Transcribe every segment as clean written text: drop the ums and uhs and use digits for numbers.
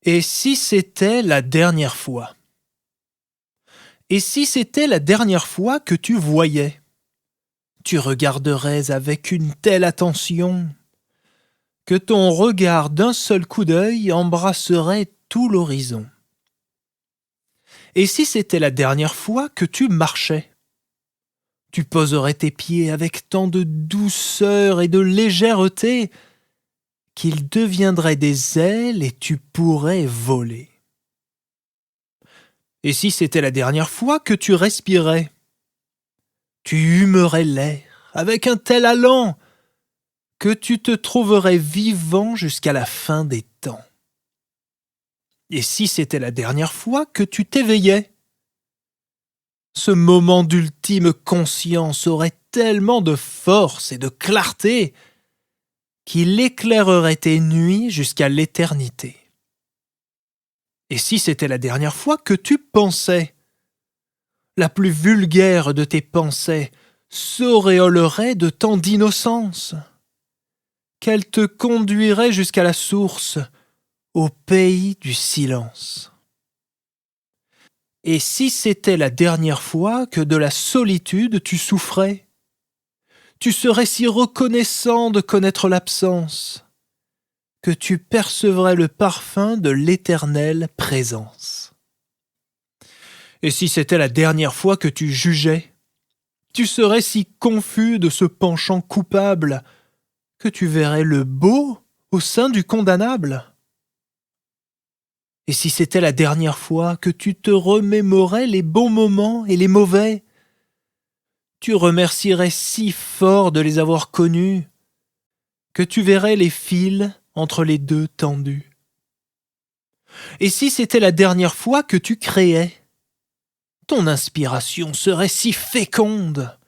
Et si c'était la dernière fois? Et si c'était la dernière fois que tu voyais? Tu regarderais avec une telle attention que ton regard d'un seul coup d'œil embrasserait tout l'horizon. Et si c'était la dernière fois que tu marchais? Tu poserais tes pieds avec tant de douceur et de légèreté qu'ils deviendraient des ailes et tu pourrais voler. Et si c'était la dernière fois que tu respirais? Tu humerais l'air avec un tel allant que tu te trouverais vivant jusqu'à la fin des temps. Et si c'était la dernière fois que tu t'éveillais? Ce moment d'ultime conscience aurait tellement de force et de clarté qu'il éclairerait tes nuits jusqu'à l'éternité. Et si c'était la dernière fois que tu pensais? La plus vulgaire de tes pensées s'auréolerait de tant d'innocence qu'elle te conduirait jusqu'à la source, au pays du silence. Et si c'était la dernière fois que de la solitude tu souffrais? Tu serais si reconnaissant de connaître l'absence que tu percevrais le parfum de l'éternelle présence. Et si c'était la dernière fois que tu jugeais? Tu serais si confus de ce penchant coupable que tu verrais le beau au sein du condamnable. Et si c'était la dernière fois que tu te remémorais les bons moments et les mauvais? Tu remercierais si fort de les avoir connus que tu verrais les fils entre les deux tendus. Et si c'était la dernière fois que tu créais? Ton inspiration serait si féconde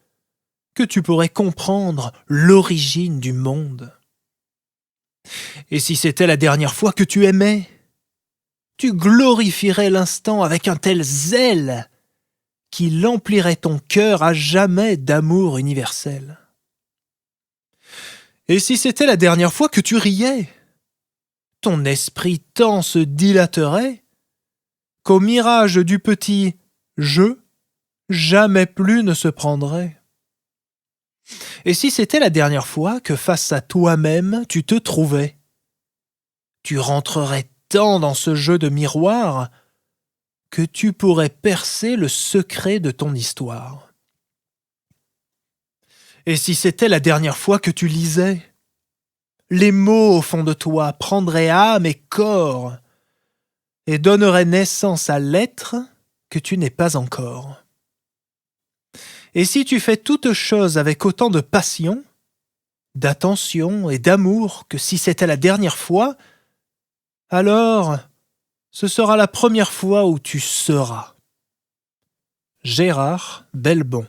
que tu pourrais comprendre l'origine du monde. Et si c'était la dernière fois que tu aimais? Tu glorifierais l'instant avec un tel zèle qu'il emplirait ton cœur à jamais d'amour universel. Et si c'était la dernière fois que tu riais? Ton esprit tant se dilaterait qu'au mirage du petit « je » jamais plus ne se prendrait. Et si c'était la dernière fois que face à toi-même tu te trouvais? Tu rentrerais tant dans ce jeu de miroir que tu pourrais percer le secret de ton histoire. Et si c'était la dernière fois que tu lisais? Les mots au fond de toi prendraient âme et corps et donneraient naissance à l'être que tu n'es pas encore. Et si tu fais toutes choses avec autant de passion, d'attention et d'amour que si c'était la dernière fois, alors ce sera la première fois où tu seras. Gérard Belbon.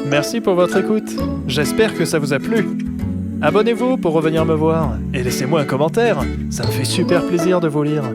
Merci pour votre écoute. J'espère que ça vous a plu. Abonnez-vous pour revenir me voir et laissez-moi un commentaire. Ça me fait super plaisir de vous lire.